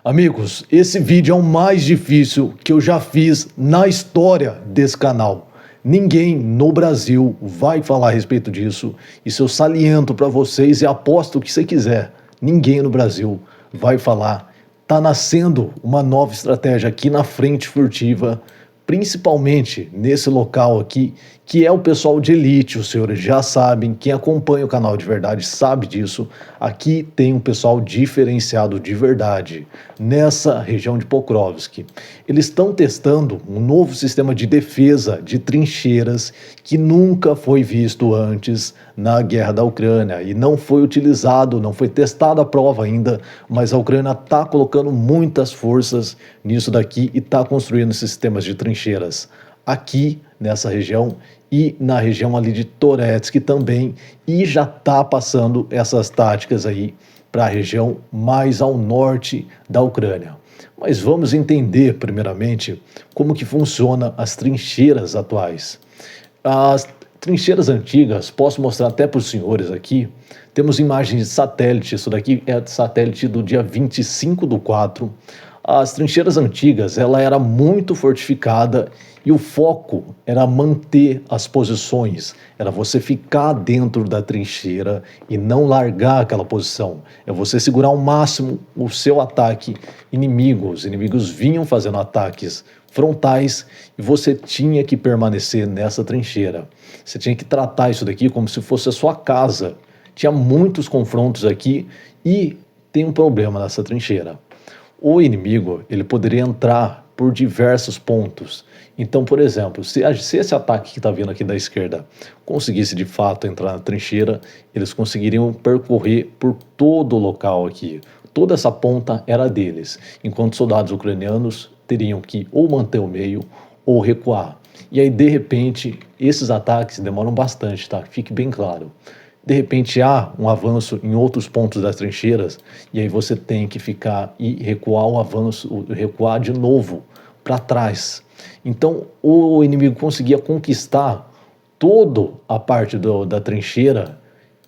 Amigos, esse vídeo é o mais difícil que eu já fiz na história desse canal. Ninguém no Brasil vai falar a respeito disso. Isso eu saliento para vocês e aposto o que você quiser. Ninguém no Brasil vai falar. Tá nascendo uma nova estratégia aqui na Frente Furtiva, principalmente nesse local aqui, que é o pessoal de elite. Os senhores já sabem, quem acompanha o canal de verdade sabe disso. Aqui tem um pessoal diferenciado de verdade, nessa região de Pokrovsk. Eles estão testando um novo sistema de defesa de trincheiras que nunca foi visto antes na guerra da Ucrânia e não foi utilizado, não foi testada a prova ainda, mas a Ucrânia está colocando muitas forças nisso daqui e está construindo sistemas de trincheiras aqui nessa região e na região ali de Toretsk também, e já está passando essas táticas aí para a região mais ao norte da Ucrânia. Mas vamos entender primeiramente como que funciona as trincheiras atuais. As trincheiras antigas, posso mostrar até para os senhores aqui, temos imagens de satélite, isso daqui é satélite do dia 25/4. As trincheiras antigas, ela era muito fortificada e o foco era manter as posições, era você ficar dentro da trincheira e não largar aquela posição, é você segurar ao máximo o seu ataque inimigo. Os inimigos vinham fazendo ataques frontais e você tinha que permanecer nessa trincheira. Você tinha que tratar isso daqui como se fosse a sua casa. Tinha muitos confrontos aqui e tem um problema nessa trincheira. O inimigo, ele poderia entrar por diversos pontos. Então, por exemplo, se esse ataque que está vindo aqui da esquerda conseguisse de fato entrar na trincheira, eles conseguiriam percorrer por todo o local aqui. Toda essa ponta era deles, enquanto soldados ucranianos teriam que ou manter o meio ou recuar. E aí, de repente, esses ataques demoram bastante, tá? Fique bem claro. De repente há um avanço em outros pontos das trincheiras e aí você tem que ficar e recuar o avanço, recuar de novo para trás. Então o inimigo conseguia conquistar toda a parte da trincheira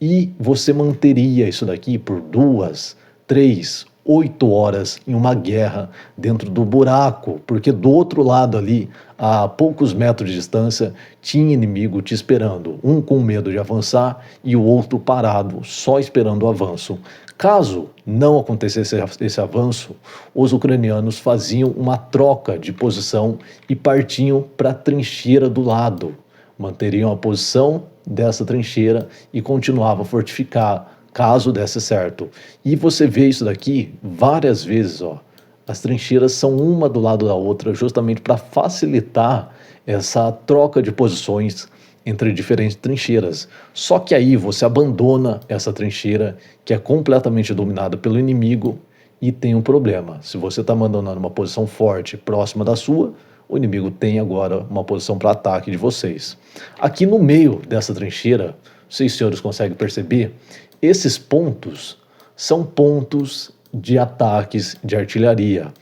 e você manteria isso daqui por 2, 3, 8 horas em uma guerra dentro do buraco, porque do outro lado ali, a poucos metros de distância, tinha inimigo te esperando, um com medo de avançar e o outro parado, só esperando o avanço. Caso não acontecesse esse avanço, os ucranianos faziam uma troca de posição e partiam para a trincheira do lado, manteriam a posição dessa trincheira e continuavam a fortificar caso desse certo. E você vê isso daqui várias vezes, ó. As trincheiras são uma do lado da outra justamente para facilitar essa troca de posições entre diferentes trincheiras. Só que aí você abandona essa trincheira que é completamente dominada pelo inimigo e tem um problema. Se você está abandonando uma posição forte próxima da sua, o inimigo tem agora uma posição para ataque de vocês. Aqui no meio dessa trincheira, vocês senhores conseguem perceber, esses pontos são pontos de ataques de artilharia.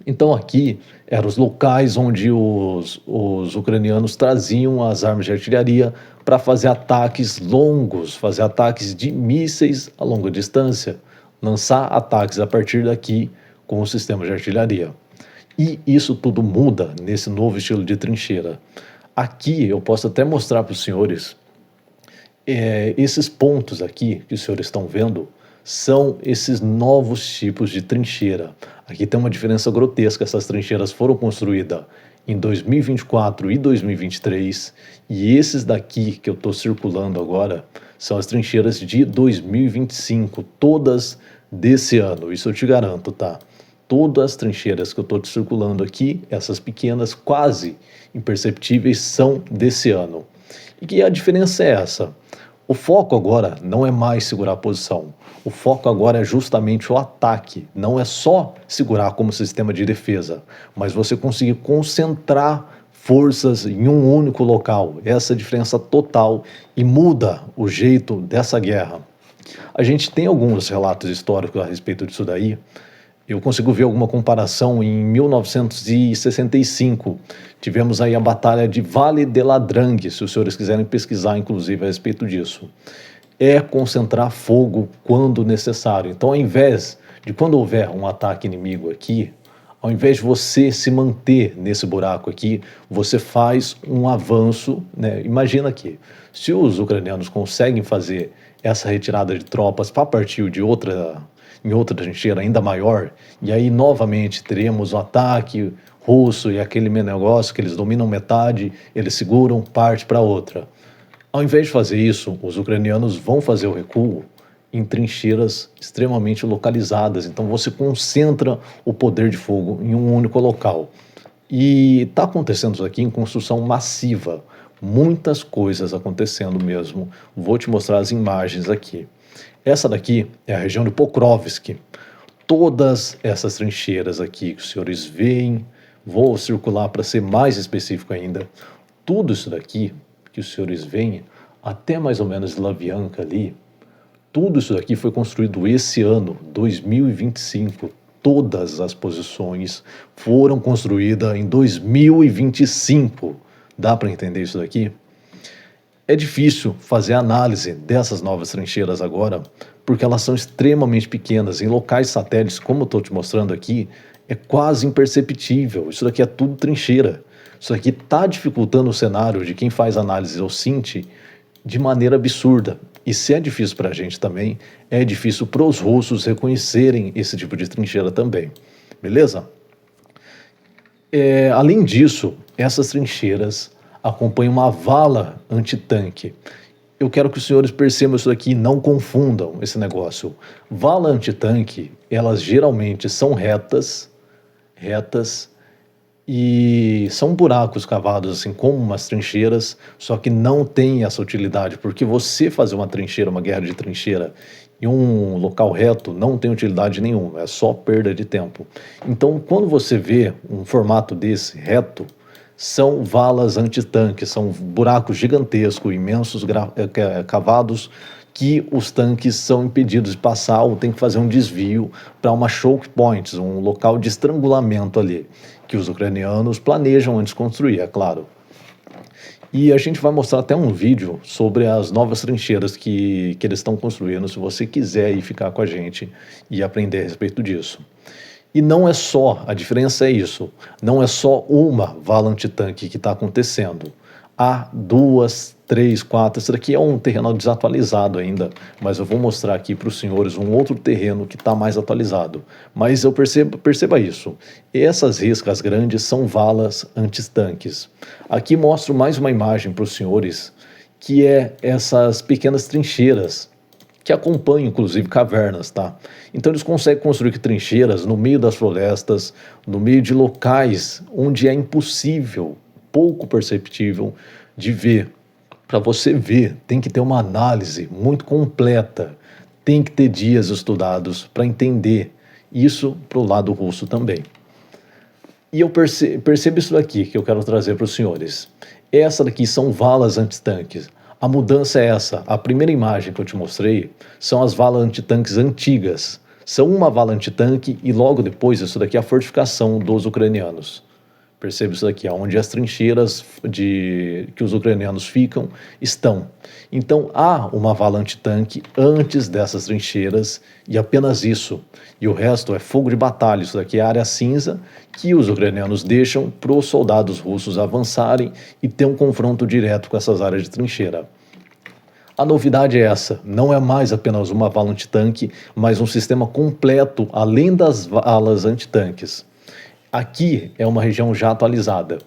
Então aqui eram os locais onde os ucranianos traziam as armas de artilharia para fazer ataques longos, fazer ataques de mísseis a longa distância, lançar ataques a partir daqui com o sistema de artilharia. E isso tudo muda nesse novo estilo de trincheira. Aqui eu posso até mostrar para os senhores. Esses pontos aqui que os senhores estão vendo são esses novos tipos de trincheira. Aqui tem uma diferença grotesca. Essas trincheiras foram construídas em 2024 e 2023 e esses daqui que eu estou circulando agora são as trincheiras de 2025, todas desse ano, isso eu te garanto, tá? Todas as trincheiras que eu estou circulando aqui, essas pequenas, quase imperceptíveis, são desse ano. E que a diferença é essa? O foco agora não é mais segurar a posição. O foco agora é justamente o ataque. Não é só segurar como sistema de defesa, mas você conseguir concentrar forças em um único local. Essa é a diferença total e muda o jeito dessa guerra. A gente tem alguns relatos históricos a respeito disso daí. Eu consigo ver alguma comparação em 1965. Tivemos aí a Batalha de Vale de Ladrang, se os senhores quiserem pesquisar, inclusive, a respeito disso. É concentrar fogo quando necessário. Então, ao invés de quando houver um ataque inimigo aqui, ao invés de você se manter nesse buraco aqui, você faz um avanço, né? Imagina aqui, se os ucranianos conseguem fazer essa retirada de tropas para partir de em outra trincheira ainda maior, e aí novamente teremos o ataque russo e aquele negócio que eles dominam metade, eles seguram, parte para outra. Ao invés de fazer isso, os ucranianos vão fazer o recuo em trincheiras extremamente localizadas. Então você concentra o poder de fogo em um único local. E está acontecendo isso aqui em construção massiva. Muitas coisas acontecendo mesmo. Vou te mostrar as imagens aqui. Essa daqui é a região de Pokrovsk. Todas essas trincheiras aqui que os senhores veem, vou circular para ser mais específico ainda. Tudo isso daqui que os senhores veem, até mais ou menos Slavianka ali, tudo isso daqui foi construído esse ano, 2025. Todas as posições foram construídas em 2025. Dá para entender isso daqui? É difícil fazer análise dessas novas trincheiras agora, porque elas são extremamente pequenas. Em locais satélites, como eu estou te mostrando aqui, é quase imperceptível. Isso daqui é tudo trincheira. Isso aqui está dificultando o cenário de quem faz análise ou SINT de maneira absurda. E se é difícil para a gente também, é difícil para os russos reconhecerem esse tipo de trincheira também. Beleza? Além disso, essas trincheiras acompanham uma vala antitanque. Eu quero que os senhores percebam isso aqui, não confundam esse negócio. Vala antitanque, elas geralmente são retas e são buracos cavados assim como umas trincheiras, só que não tem essa utilidade, porque você fazer uma trincheira, uma guerra de trincheira em um local reto não tem utilidade nenhuma, é só perda de tempo. Então, quando você vê um formato desse reto, são valas antitanque, são buracos gigantescos, imensos, cavados, que os tanques são impedidos de passar ou tem que fazer um desvio para uma choke point, um local de estrangulamento ali, que os ucranianos planejam antes de construir, é claro. E a gente vai mostrar até um vídeo sobre as novas trincheiras que eles estão construindo, se você quiser ir ficar com a gente e aprender a respeito disso. E não é só, a diferença é isso, não é só uma vala antitanque que está acontecendo. Há 2, 3, 4, esse daqui é um terreno desatualizado ainda, mas eu vou mostrar aqui para os senhores um outro terreno que está mais atualizado. Mas perceba isso, essas riscas grandes são valas antitanques. Aqui mostro mais uma imagem para os senhores, que é essas pequenas trincheiras, que acompanham, inclusive, cavernas, tá? Então eles conseguem construir trincheiras no meio das florestas, no meio de locais onde é impossível, pouco perceptível de ver. Para você ver, tem que ter uma análise muito completa, tem que ter dias estudados para entender isso para o lado russo também. E eu percebo isso daqui que eu quero trazer para os senhores. Essa daqui são valas antitanques. A mudança é essa. A primeira imagem que eu te mostrei são as valas antitanques antigas. São uma vala antitanque e logo depois isso daqui é a fortificação dos ucranianos. Percebe isso daqui, onde as trincheiras que os ucranianos estão. Então há uma vala antitanque antes dessas trincheiras e apenas isso. E o resto é fogo de batalha, isso daqui é a área cinza que os ucranianos deixam para os soldados russos avançarem e ter um confronto direto com essas áreas de trincheira. A novidade é essa, não é mais apenas uma vala antitanque, mas um sistema completo além das valas antitanques. Aqui é uma região já atualizada.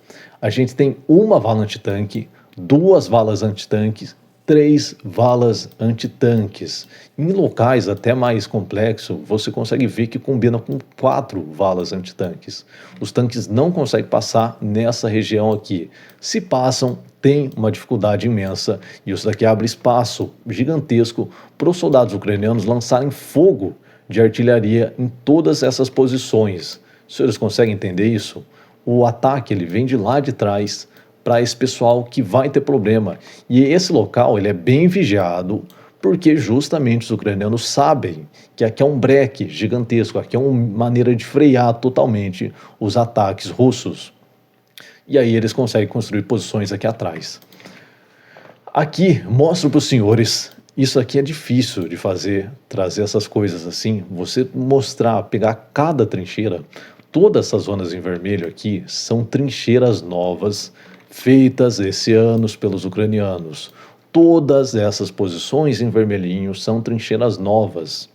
A gente tem uma vala antitanque, 2 valas antitanques, 3 valas antitanques. Em locais até mais complexos, você consegue ver que combina com 4 valas antitanques. Os tanques não conseguem passar nessa região aqui. Se passam, tem uma dificuldade imensa e isso daqui abre espaço gigantesco para os soldados ucranianos lançarem fogo de artilharia em todas essas posições. Os senhores conseguem entender isso? O ataque ele vem de lá de trás para esse pessoal que vai ter problema. E esse local ele é bem vigiado porque justamente os ucranianos sabem que aqui é um breque gigantesco, aqui é uma maneira de frear totalmente os ataques russos. E aí eles conseguem construir posições aqui atrás. Aqui mostro para os senhores Isso aqui é difícil de fazer, trazer essas coisas assim, você mostrar, pegar cada trincheira, todas essas zonas em vermelho aqui são trincheiras novas, feitas esse ano pelos ucranianos. Todas essas posições em vermelhinho são trincheiras novas.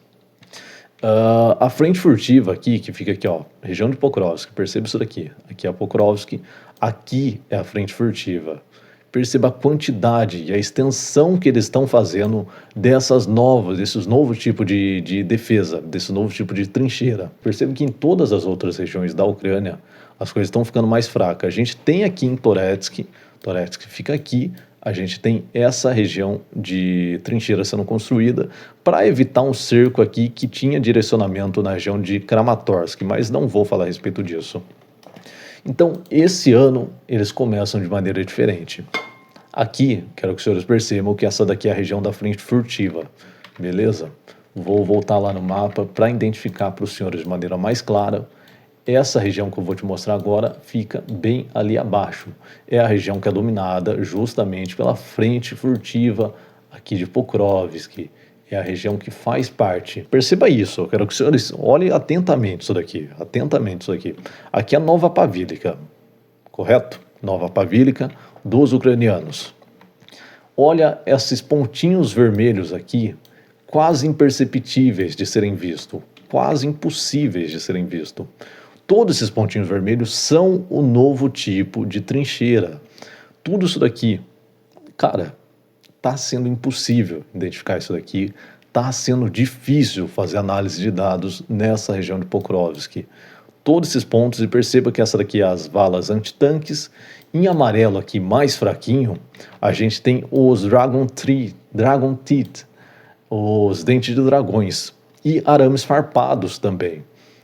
A frente furtiva aqui, que fica aqui, ó, região de Pokrovsk, perceba isso daqui. Aqui é a Pokrovsk, aqui é a frente furtiva. Perceba a quantidade e a extensão que eles estão fazendo desses novos tipos de defesa, desse novo tipo de trincheira. Perceba que em todas as outras regiões da Ucrânia, as coisas estão ficando mais fracas. A gente tem aqui em Toretsk fica aqui, a gente tem essa região de trincheira sendo construída para evitar um cerco aqui que tinha direcionamento na região de Kramatorsk, mas não vou falar a respeito disso. Então, esse ano, eles começam de maneira diferente. Aqui, quero que os senhores percebam que essa daqui é a região da frente furtiva, beleza? Vou voltar lá no mapa para identificar para os senhores de maneira mais clara. Essa região que eu vou te mostrar agora fica bem ali abaixo. É a região que é dominada justamente pela frente furtiva aqui de Pokrovsk. É a região que faz parte. Perceba isso, eu quero que os senhores olhem atentamente isso daqui. Atentamente isso daqui. Aqui é a Nova Pavílica, correto? Nova Pavílica dos ucranianos. Olha esses pontinhos vermelhos aqui, quase imperceptíveis de serem vistos. Quase impossíveis de serem vistos. Todos esses pontinhos vermelhos são o novo tipo de trincheira. Tudo isso daqui, cara, está sendo impossível identificar isso daqui, está sendo difícil fazer análise de dados nessa região de Pokrovsk. Todos esses pontos, e perceba que essa daqui é as valas antitanques. Em amarelo aqui, mais fraquinho, a gente tem os Dragon Teeth, os dentes de dragões, e arames farpados também.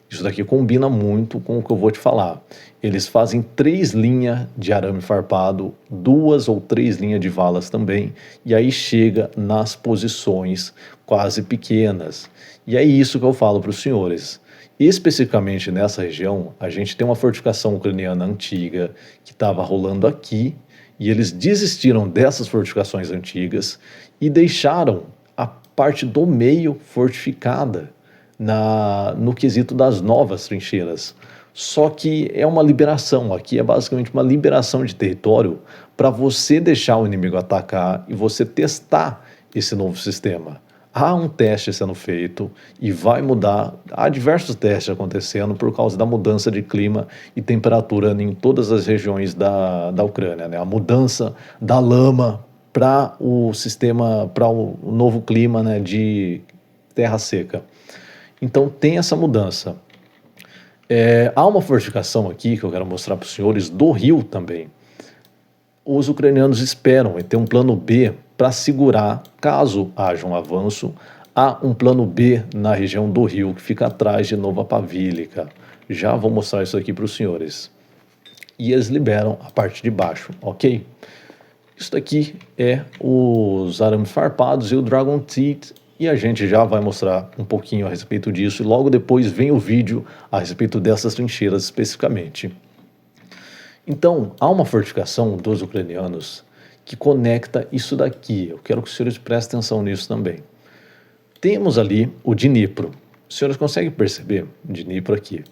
Isso daqui combina muito com o que eu vou te falar. Eles fazem 3 linhas de arame farpado, 2 ou 3 linhas de valas também, e aí chega nas posições quase pequenas. E é isso que eu falo para os senhores. Especificamente nessa região, a gente tem uma fortificação ucraniana antiga que estava rolando aqui, e eles desistiram dessas fortificações antigas e deixaram a parte do meio fortificada no quesito das novas trincheiras. Só que é uma liberação, aqui é basicamente uma liberação de território para você deixar o inimigo atacar e você testar esse novo sistema. Há um teste sendo feito e vai mudar, há diversos testes acontecendo por causa da mudança de clima e temperatura em todas as regiões da Ucrânia, né? A mudança da lama para o sistema, para o novo clima, né, de terra seca. Então tem essa mudança. Há uma fortificação aqui que eu quero mostrar para os senhores do rio também. Os ucranianos esperam ter um plano B para segurar, caso haja um avanço, há um plano B na região do rio que fica atrás de Nova Pavílica. Já vou mostrar isso aqui para os senhores. E eles liberam a parte de baixo, ok? Isso daqui é os arames farpados e o Dragon Teeth. E a gente já vai mostrar um pouquinho a respeito disso e logo depois vem o vídeo a respeito dessas trincheiras especificamente. Então, há uma fortificação dos ucranianos que conecta isso daqui. Eu quero que os senhores prestem atenção nisso também. Temos ali o Dnipro. Os senhores conseguem perceber? Dnipro aqui.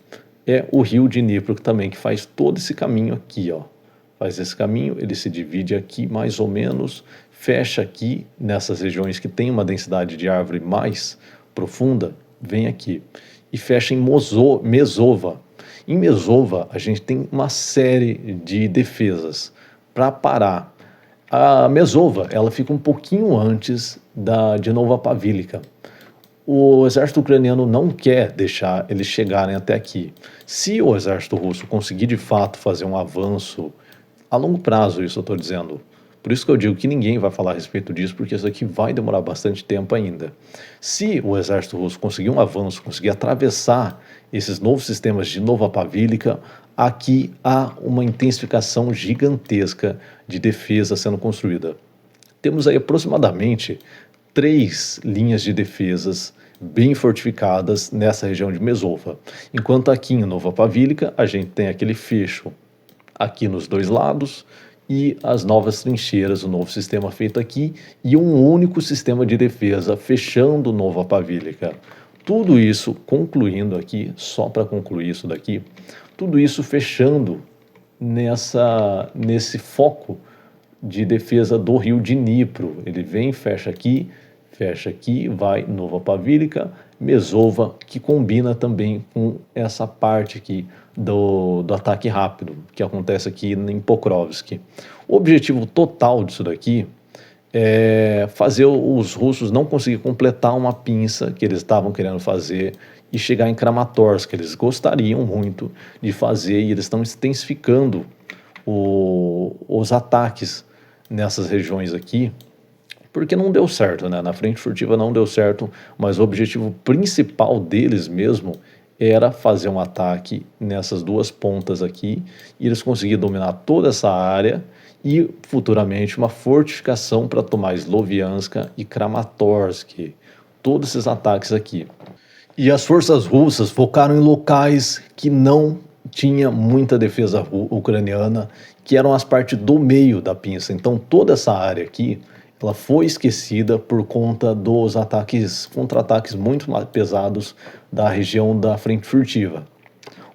É o rio Dnipro que faz todo esse caminho aqui, ó. Faz esse caminho, ele se divide aqui mais ou menos, fecha aqui nessas regiões que tem uma densidade de árvore mais profunda, vem aqui. E fecha em Mesova. Em Mesova, a gente tem uma série de defesas para parar. A Mesova, ela fica um pouquinho antes de Nova Pavílica. O exército ucraniano não quer deixar eles chegarem até aqui. Se o exército russo conseguir de fato fazer um avanço a longo prazo, isso eu estou dizendo. Por isso que eu digo que ninguém vai falar a respeito disso, porque isso aqui vai demorar bastante tempo ainda. Se o exército russo conseguir um avanço, conseguir atravessar esses novos sistemas de Nova Pavílica, aqui há uma intensificação gigantesca de defesa sendo construída. Temos aí aproximadamente 3 linhas de defesas bem fortificadas nessa região de Mesova. Enquanto aqui em Nova Pavílica, a gente tem aquele fecho aqui nos 2 lados, e as novas trincheiras, o novo sistema feito aqui e um único sistema de defesa fechando Nova Pavílica. Tudo isso concluindo aqui, só para concluir isso daqui, tudo isso fechando nesse foco de defesa do rio Dnipro. Ele vem, fecha aqui, vai Nova Pavílica, Mesova, que combina também com essa parte aqui do ataque rápido, que acontece aqui em Pokrovsk. O objetivo total disso daqui é fazer os russos não conseguir completar uma pinça que eles estavam querendo fazer e chegar em Kramatorsk, que eles gostariam muito de fazer, e eles estão intensificando os ataques nessas regiões aqui, porque não deu certo, né? Na frente furtiva não deu certo, mas o objetivo principal deles mesmo era fazer um ataque nessas duas pontas aqui, e eles conseguiram dominar toda essa área e futuramente uma fortificação para tomar Sloviansk e Kramatorsk, todos esses ataques aqui. E as forças russas focaram em locais que não tinha muita defesa ucraniana, que eram as partes do meio da pinça. Então toda essa área aqui, ela foi esquecida por conta dos ataques, contra-ataques muito mais pesados da região da frente furtiva.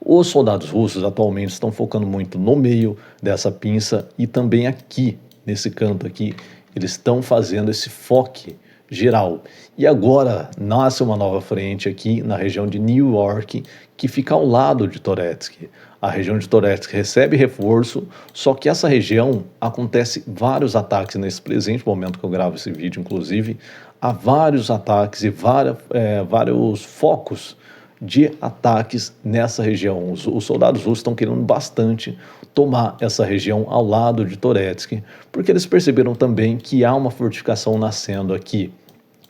Os soldados russos atualmente estão focando muito no meio dessa pinça e também aqui, nesse canto aqui, eles estão fazendo esse foco geral. E agora nasce uma nova frente aqui na região de New York, que fica ao lado de Toretsk. A região de Toretsk recebe reforço, só que essa região acontece vários ataques nesse presente momento que eu gravo esse vídeo, inclusive, há vários ataques e vários focos de ataques nessa região. Os soldados russos estão querendo bastante tomar essa região ao lado de Toretsk, porque eles perceberam também que há uma fortificação nascendo aqui.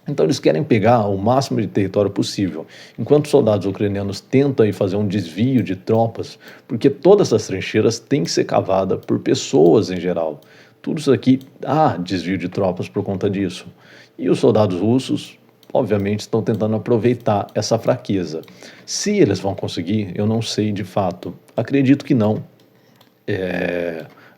Então eles querem pegar o máximo de território possível, enquanto os soldados ucranianos tentam aí fazer um desvio de tropas, porque todas essas trincheiras têm que ser cavadas por pessoas em geral. Tudo isso aqui há desvio de tropas por conta disso. E os soldados russos, obviamente, estão tentando aproveitar essa fraqueza. Se eles vão conseguir, eu não sei de fato. Acredito que não.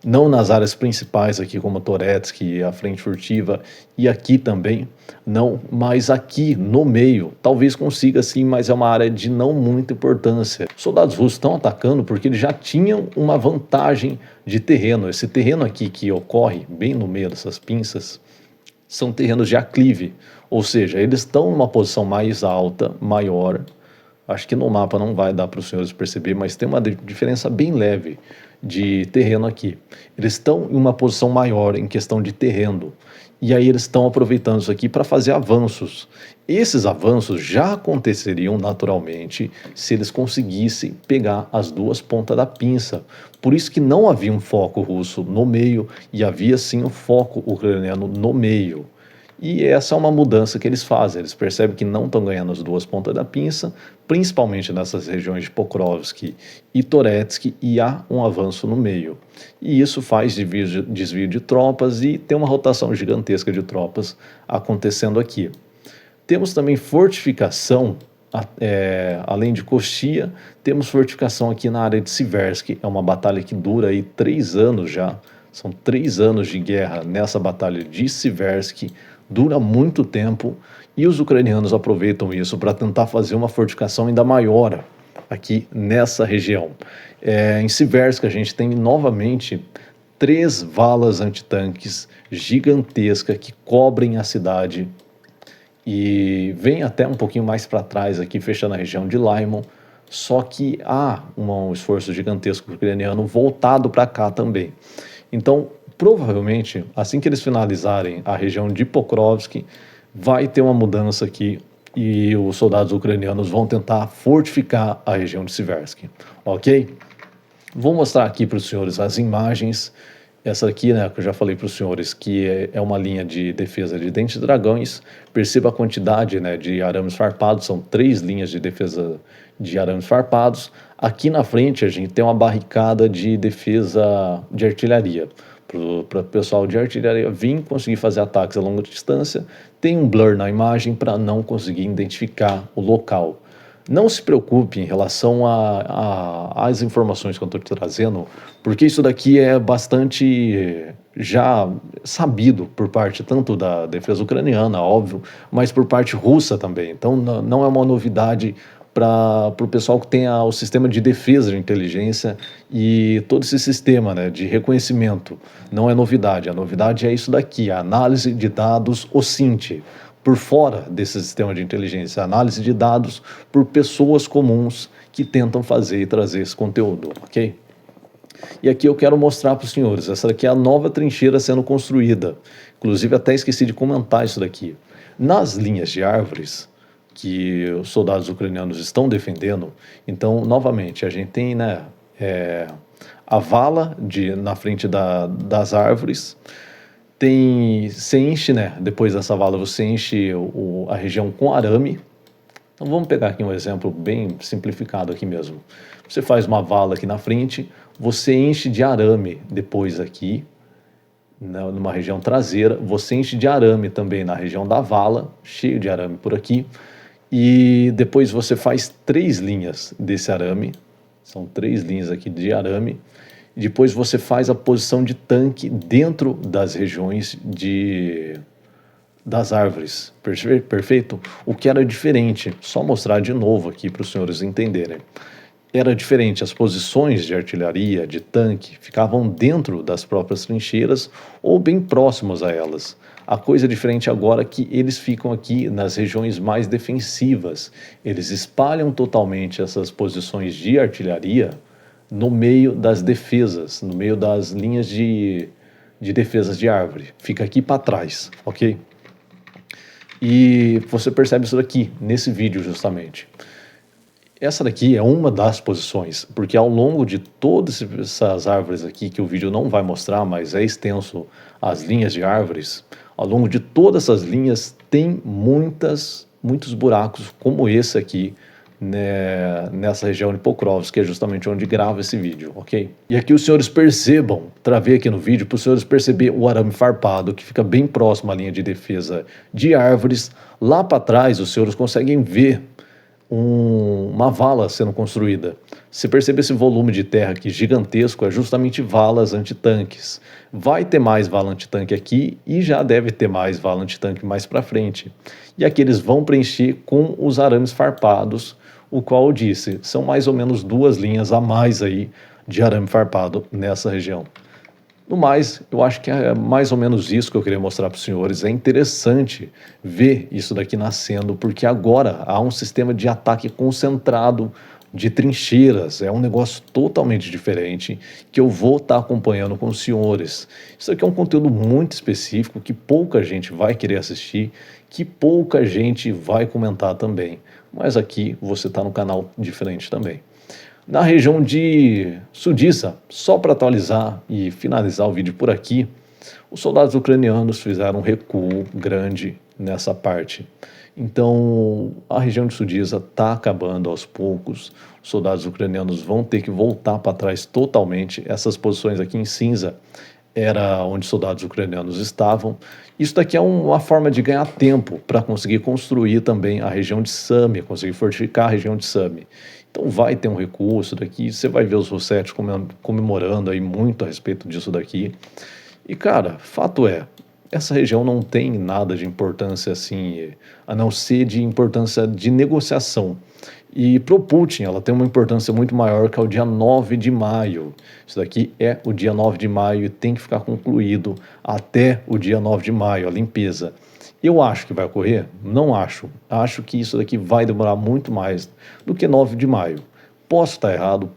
Não nas áreas principais aqui, como Toretsk, a frente furtiva, e aqui também, não, mas aqui no meio, talvez consiga sim, mas é uma área de não muita importância. Os soldados russos estão atacando porque eles já tinham uma vantagem de terreno. Esse terreno aqui que ocorre bem no meio dessas pinças, são terrenos de aclive, ou seja, eles estão numa posição mais alta, maior. Acho que no mapa não vai dar para os senhores perceber, mas tem uma diferença bem leve de terreno aqui. Eles estão em uma posição maior em questão de terreno, e aí eles estão aproveitando isso aqui para fazer avanços. Esses avanços já aconteceriam naturalmente se eles conseguissem pegar as duas pontas da pinça. Por isso que não havia um foco russo no meio e havia sim um foco ucraniano no meio. E essa é uma mudança que eles fazem. Eles percebem que não estão ganhando as duas pontas da pinça, principalmente nessas regiões de Pokrovsk e Toretsk, e há um avanço no meio. E isso faz desvio de tropas e tem uma rotação gigantesca de tropas acontecendo aqui. Temos também fortificação, além de Kostia, temos fortificação aqui na área de Siversk. É uma batalha que dura aí 3 anos já. São 3 anos de guerra nessa batalha de Siversk. Dura muito tempo e os ucranianos aproveitam isso para tentar fazer uma fortificação ainda maior aqui nessa região. Em Siversk a gente tem novamente 3 valas antitanques gigantescas que cobrem a cidade e vem até um pouquinho mais para trás aqui, fechando a região de Lyman, só que há um esforço gigantesco ucraniano voltado para cá também. Então, provavelmente, assim que eles finalizarem a região de Pokrovsk, vai ter uma mudança aqui e os soldados ucranianos vão tentar fortificar a região de Siversk, ok? Vou mostrar aqui para os senhores as imagens. Essa aqui, né, que eu já falei para os senhores, que é uma linha de defesa de dentes de dragões. Perceba a quantidade, né, de arames farpados, são 3 linhas de defesa de arames farpados. Aqui na frente a gente tem uma barricada de defesa de artilharia, para o pessoal de artilharia vir conseguir fazer ataques a longa distância. Tem um blur na imagem para não conseguir identificar o local. Não se preocupe em relação às informações que eu estou te trazendo, porque isso daqui é bastante já sabido por parte tanto da defesa ucraniana, óbvio, mas por parte russa também. Então não é uma novidade para o pessoal que tem o sistema de defesa de inteligência e todo esse sistema, né, de reconhecimento. Não é novidade, a novidade é isso daqui, a análise de dados OSINT, por fora desse sistema de inteligência, análise de dados por pessoas comuns que tentam fazer e trazer esse conteúdo, ok? E aqui eu quero mostrar para os senhores, essa daqui é a nova trincheira sendo construída. Inclusive até esqueci de comentar isso daqui. Nas linhas de árvores que os soldados ucranianos estão defendendo, então, novamente, a gente tem, né, a vala na frente das árvores, você enche, né, depois dessa vala você enche a região com arame. Então vamos pegar aqui um exemplo bem simplificado aqui mesmo. Você faz uma vala aqui na frente, você enche de arame depois aqui, numa região traseira, você enche de arame também na região da vala, cheio de arame por aqui, e depois você faz 3 linhas desse arame, são 3 linhas aqui de arame, e depois você faz a posição de tanque dentro das regiões das árvores, perfeito? O que era diferente, só mostrar de novo aqui para os senhores entenderem. Era diferente, as posições de artilharia, de tanque, ficavam dentro das próprias trincheiras ou bem próximos a elas. A coisa diferente agora é que eles ficam aqui nas regiões mais defensivas. Eles espalham totalmente essas posições de artilharia no meio das defesas, no meio das linhas de defesas de árvore. Fica aqui para trás, ok? E você percebe isso daqui, nesse vídeo justamente. Essa daqui é uma das posições, porque ao longo de todas essas árvores aqui, que o vídeo não vai mostrar, mas é extenso as linhas de árvores, ao longo de todas essas linhas tem muitos buracos como esse aqui, né, nessa região de Pokrovsk, que é justamente onde grava esse vídeo, ok? E aqui os senhores percebam, travei aqui no vídeo, para os senhores perceber o arame farpado, que fica bem próximo à linha de defesa de árvores. Lá para trás os senhores conseguem ver uma vala sendo construída. Se perceber esse volume de terra aqui gigantesco, é justamente valas antitanques. Vai ter mais vala antitanque aqui e já deve ter mais vala antitanque mais para frente. E aqui eles vão preencher com os arames farpados, o qual eu disse, são mais ou menos 2 linhas a mais aí de arame farpado nessa região. No mais, eu acho que é mais ou menos isso que eu queria mostrar para os senhores. É interessante ver isso daqui nascendo, porque agora há um sistema de ataque concentrado de trincheiras. É um negócio totalmente diferente que eu vou estar acompanhando com os senhores. Isso aqui é um conteúdo muito específico que pouca gente vai querer assistir, que pouca gente vai comentar também. Mas aqui você está no canal diferente também. Na região de Sudiça, só para atualizar e finalizar o vídeo por aqui, os soldados ucranianos fizeram um recuo grande nessa parte. Então, a região de Sudiça está acabando aos poucos. Os soldados ucranianos vão ter que voltar para trás totalmente. Essas posições aqui em cinza era onde os soldados ucranianos estavam. Isso daqui é uma forma de ganhar tempo para conseguir construir também a região de Sami, conseguir fortificar a região de Sami. Então vai ter um recurso daqui, você vai ver os russetes comemorando aí muito a respeito disso daqui. E cara, fato é, essa região não tem nada de importância assim, a não ser de importância de negociação. E pro Putin ela tem uma importância muito maior, que é o dia 9 de maio. Isso daqui é o dia 9 de maio e tem que ficar concluído até o dia 9 de maio, a limpeza. Eu acho que vai ocorrer? Não acho. Acho que isso daqui vai demorar muito mais do que 9 de maio. Posso estar errado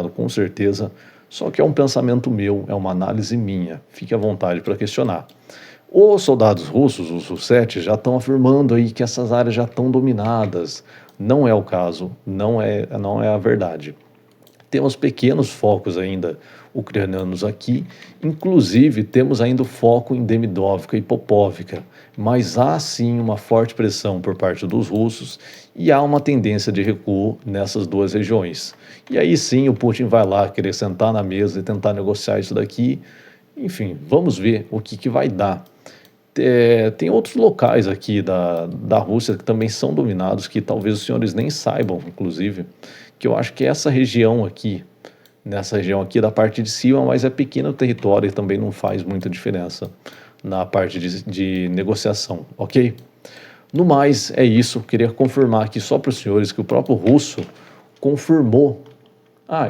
com certeza, só que é um pensamento meu, é uma análise minha. Fique à vontade para questionar. Os soldados russos, os russetes, já estão afirmando aí que essas áreas já estão dominadas. Não é o caso, não é a verdade. Temos pequenos focos ainda ucranianos aqui, inclusive temos ainda o foco em Demidovka e Popovka, mas há sim uma forte pressão por parte dos russos e há uma tendência de recuo nessas 2 regiões. E aí sim o Putin vai lá querer sentar na mesa e tentar negociar isso daqui. Enfim, vamos ver o que vai dar. Tem outros locais aqui da Rússia que também são dominados, que talvez os senhores nem saibam, inclusive, que eu acho que essa região aqui, nessa região aqui da parte de cima, mas é pequeno território e também não faz muita diferença na parte de negociação, ok? No mais, é isso. Queria confirmar aqui só para os senhores que o próprio russo confirmou.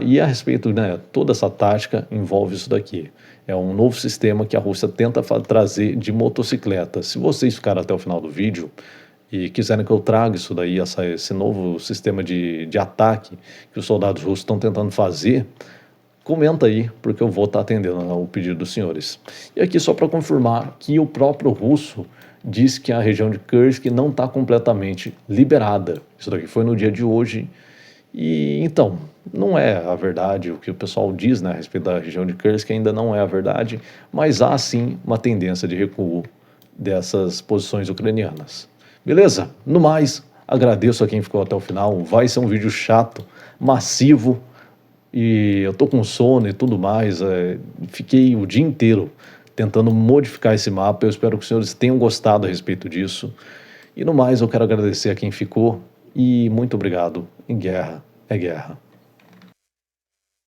E a respeito, né, toda essa tática envolve isso daqui. É um novo sistema que a Rússia tenta trazer de motocicleta. Se vocês ficarem até o final do vídeo e quiserem que eu traga isso daí, esse novo sistema de ataque que os soldados russos estão tentando fazer, comenta aí, porque eu vou estar atendendo ao pedido dos senhores. E aqui só para confirmar que o próprio russo diz que a região de Kursk não está completamente liberada. Isso daqui foi no dia de hoje. E então, não é a verdade o que o pessoal diz, né, a respeito da região de Kursk, ainda não é a verdade, mas há sim uma tendência de recuo dessas posições ucranianas. Beleza? No mais, agradeço a quem ficou até o final. Vai ser um vídeo chato, massivo, e eu tô com sono e tudo mais. Fiquei o dia inteiro tentando modificar esse mapa. Eu espero que os senhores tenham gostado a respeito disso. E no mais, eu quero agradecer a quem ficou e muito obrigado. Em guerra é guerra.